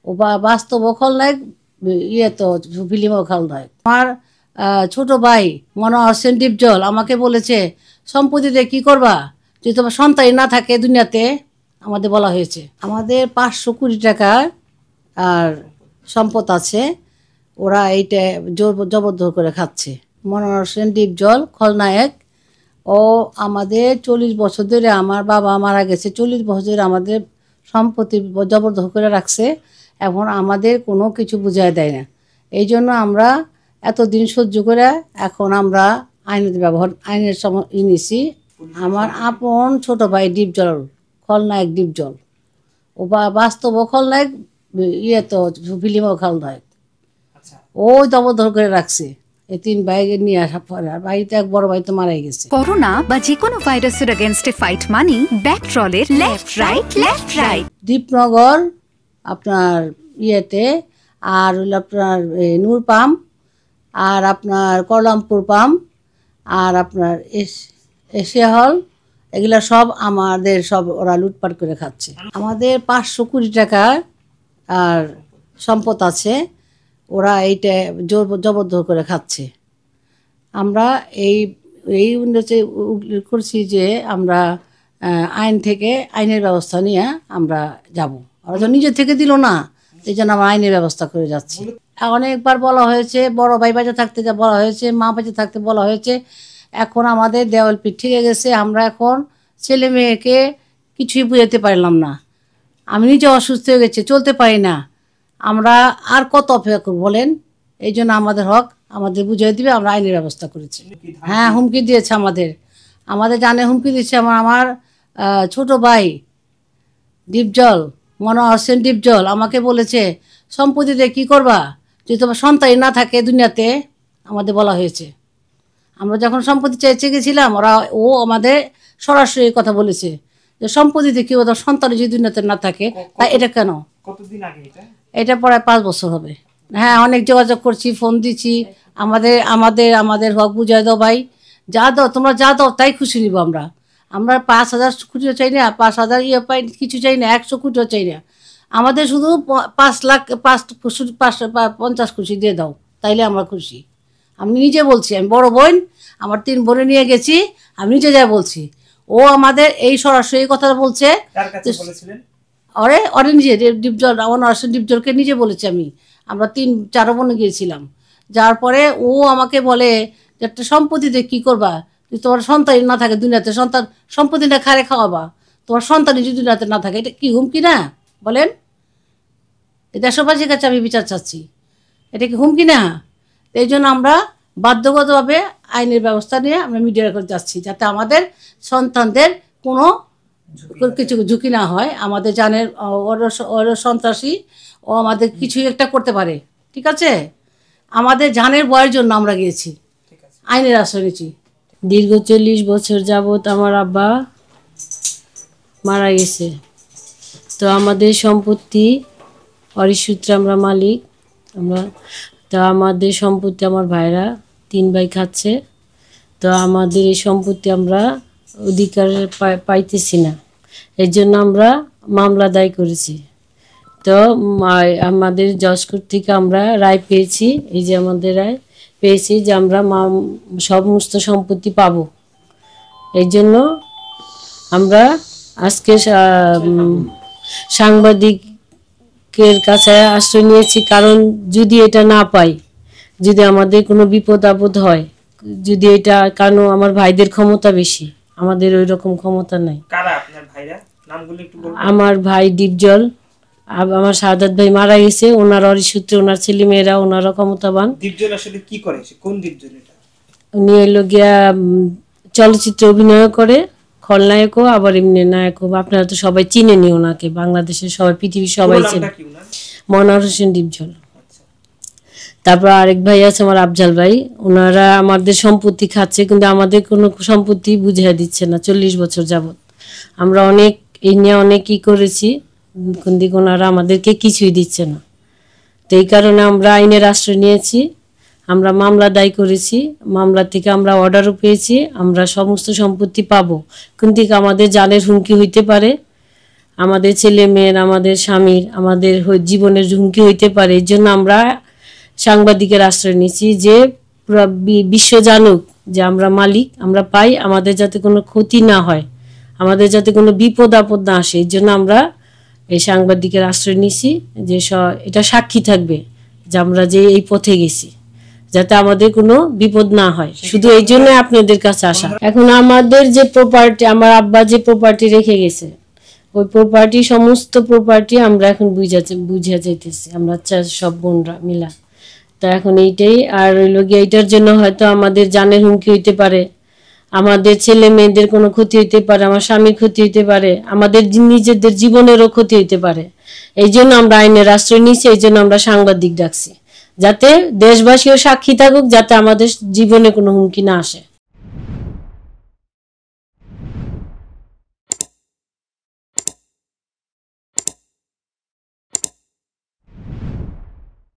ও বাস্তব খলনায়ক, ইয়ে তো ফিল্মও খলনায়ক। আমার ছোট ভাই মনোহর সেন ডিপজল আমাকে বলেছে, সম্পত্তিতে কি করবা যদি তোমার সন্তানই না থাকে দুনিয়াতে। আমাদের বলা হয়েছে আমাদের 500 কোটি টাকার আর সম্পদ আছে, ওরা এইটা জবরদস্ত করে খাচ্ছে। মনোহর সেন ডিপজল খলনায়ক। ও আমাদের 40 বছর ধরে, আমার বাবা মারা গেছে 40 বছর ধরে আমাদের সম্পত্তি জবরদস্ত করে রাখছে। এখন আমাদের কোনো কিছু বুঝায় দেয় না। এই জন্য আমরা এতদিন সহ্য করে এখন আমরা আইনের নিছি। আমার আপন ছোট ভাই ডিপজল খলনায়ক, ডিপজল ও বাস্তব খলনায়ক, ইয়ে তো ফিল্মও খলনায়ক। ও জবরদস্ত করে রাখছে। এই 3 ভাইকে নিয়ে আসা পরে আর বাড়িতে এক বড় ভাই তো মারাই গেছে। করোনা বা যে কোনো ভাইরাসের এগেইনস্টে ফাইট মানি ব্যাকট্রলের লেফট রাইট। দীপনগর আপনার ইয়েতে, আর হলো আপনার নূর পাম্প, আর আপনার কলামপুর পাম্প, আর আপনার এশিয়া হল, এগুলা সব আমাদের সব ওরা লুটপাট করে খাচ্ছে। আমাদের 500 কোটি টাকার আর সম্পদ আছে, ওরা এইটা জবরদস্ত করে খাচ্ছে। আমরা এই উন্নতি করছি যে আমরা আইনের ব্যবস্থা নিয়ে আমরা যাব। ওরা তো নিজে থেকে দিল না, এই জন্য আমরা আইনের ব্যবস্থা করে যাচ্ছি। অনেকবার বলা হয়েছে, বড় ভাই বেঁচে থাকতে বলা হয়েছে, মা বেঁচে থাকতে বলা হয়েছে। এখন আমাদের দেওয়াল পিঠ ঠিক গেছে। আমরা এখন ছেলে মেয়েকে কিছুই বুঝাতে পারলাম না। আমি নিজে অসুস্থ হয়ে গেছি, চলতে পারি না। আমরা আর কত অপেক্ষা করব বলেন? এই জন্য আমাদের হক আমাদের বুঝিয়ে দিবে, আমরা আইনের ব্যবস্থা করেছি। হ্যাঁ, হুমকি দিয়েছে আমাদের জানে হুমকি দিচ্ছে। আমার ছোট ভাই ডিপজল, মনোহর সেন ডিপজল আমাকে বলেছে, সম্পত্তিতে কি করবা যদি তোমার সন্তানই না থাকে দুনিয়াতে। আমাদের বলা হয়েছে। আমরা যখন সম্পত্তি চাইতে গেছিলাম, ও আমাদের সরাসরি কথা বলেছে যে সম্পত্তিতে কি তোমার সন্তান যদি দুনিয়াতে না থাকে, তাই এটা কেন? কতদিন আগে এটা প্রায় 5 বছর হবে। হ্যাঁ, অনেক যোগাযোগ করছি, ফোন দিচ্ছি। আমাদের হক বুঝাই দাও ভাই, যা দাও তোমরা, যা দাও তাই খুশি নিব। আমরা 5,000 কোটিও চাই না, 5,000 পাই কিছু চাই না, 100 কোটিও চাই না। আমাদের শুধু 5,50,000 খুশি দিয়ে দাও, তাইলে আমরা খুশি। আমি নিজে বলছি, আমি বড় বোন, আমার 3 বোনে নিয়ে গেছি, আমি নিজে যা বলছি। ও আমাদের এই সরাসরি কথা বলছে। ওরে নিজে ডিপজল, মনোহর সেন ডিপজলকে নিজে বলেছি আমি। আমরা 3-4 বোনে গিয়েছিলাম। যার পরে ও আমাকে বলে যে একটা সম্পত্তিতে কি করবা যদি তোমার সন্তান না থাকে দুনিয়াতে। সম্পত্তিটা খারে খাওয়াবা, তোমার সন্তান যদি দুনিয়াতে না থাকে। এটা কি হুমকি না বলেন? এই দেশবাসীর কাছে আমি বিচার চাচ্ছি, এটা কি হুমকি না? এই জন্য আমরা বাধ্যগতভাবে আইনের ব্যবস্থা নিয়ে আমরা মিডিয়ার করে যাচ্ছি, যাতে আমাদের সন্তানদের কোনো কিছু ঝুঁকি না হয়। আমাদের জানের ওর সন্ত্রাসী, ও আমাদের কিছু একটা করতে পারে। ঠিক আছে, আমাদের জানের ভয়ের জন্য আমরা গিয়েছি, আইনের আশ্রয় নিয়েছি। দীর্ঘ 40 বছর যাবৎ আমার আব্বা মারা গেছে। তো আমাদের সম্পত্তি অরিসূত্রে আমরা মালিক। তো আমাদের সম্পত্তি আমার ভাইরা 3 ভাই খাচ্ছে। তো আমাদের এই সম্পত্তি আমরা অধিকার পাইতেছি না, এর জন্য আমরা মামলা দায় করেছি। তো আমাদের জজ কোর্ট থেকে আমরা রায় পেয়েছি, এই যে আমাদের রায় পেয়েছি যে আমরা সমস্ত সম্পত্তি পাবো। এই জন্য আমরা আজকে সাংবাদিকের কাছে আশ্রয় নিয়েছি। কারণ যদি এটা না পাই, যদি আমাদের কোনো বিপদ আপদ হয়, যদি এটা, কারণ আমার ভাইদের ক্ষমতা বেশি, আমাদের ওই রকম ক্ষমতা নাই। আমার ভাই ডিপজল, আমার সাদাত ভাই মারা গেছে, ওনার অরিসূত্রে ওনার ছেলে মেয়েরা, ওনারা ক্ষমতাবান। ডিপজল আসলে কি করে? কোন ডিপজল এটা? উনি হলো গিয়া চলচ্চিত্রে অভিনয় করে, খলনায়কও আবার এমনি নায়কও। আপনারা তো সবাই চিনেনি ওনাকে, বাংলাদেশের সবাই, পৃথিবীর সবাই চেনে, মনোহর হোসেন ডিপজল। তারপর আরেক ভাই আছে আমার আফজাল ভাই, ওনারা আমাদের সম্পত্তি খাচ্ছে, কিন্তু আমাদের কোনো সম্পত্তি বুঝিয়ে দিচ্ছে না 40 বছর যাবত। আমরা অনেক এই নিয়ে অনেক ই করেছি, কিন্তু ওনারা আমাদেরকে কিছুই দিচ্ছে না। তো এই কারণে আমরা আইনের আশ্রয় নিয়েছি, আমরা মামলা দায় করেছি। মামলা থেকে আমরা অর্ডারও পেয়েছি, আমরা সমস্ত সম্পত্তি পাবো, কিন্তু আমাদের জানের হুমকি হইতে পারে। আমাদের ছেলে মেয়ের, আমাদের স্বামীর, আমাদের জীবনের হুমকি হইতে পারে। এর জন্য আমরা সাংবাদিকের আশ্রয় নিয়েছি, যে পুরো বিশ্ব জানুক যে আমরা মালিক, আমরা পাই, আমাদের যাতে কোনো ক্ষতি না হয়, আমাদের যাতে কোনো বিপদ আপদ না আসে। এই জন্য আমরা এই সাংবাদিকের আশ্রয় নিয়েছি, যে এটা সাক্ষী থাকবে যে আমরা যে এই পথে গেছি, যাতে আমাদের কোনো বিপদ না হয়। শুধু এই জন্য আপনাদের কাছে আসা। এখন আমাদের যে প্রপার্টি, আমার আব্বা যে প্রপার্টি রেখে গেছে, ওই প্রপার্টি, সমস্ত প্রপার্টি আমরা এখন বুঝা যাইতেছি, আমরা সব বোনরা মিলা। তো এখন এইটাই, আর হইল গিয়ে এইটার জন্য হয়তো আমাদের জানের হুমকি হইতে পারে, আমাদের ছেলে মেয়েদের কোনো ক্ষতি হইতে পারে, আমার স্বামীর ক্ষতি হইতে পারে, আমাদের নিজেদের জীবনেরও ক্ষতি হইতে পারে। এই জন্য আমরা আইনের আশ্রয় নিয়েছি, এই জন্য আমরা সাংবাদিক ডাকছি, যাতে দেশবাসীও সাক্ষী থাকুক, যাতে আমাদের জীবনে কোনো হুমকি না আসে।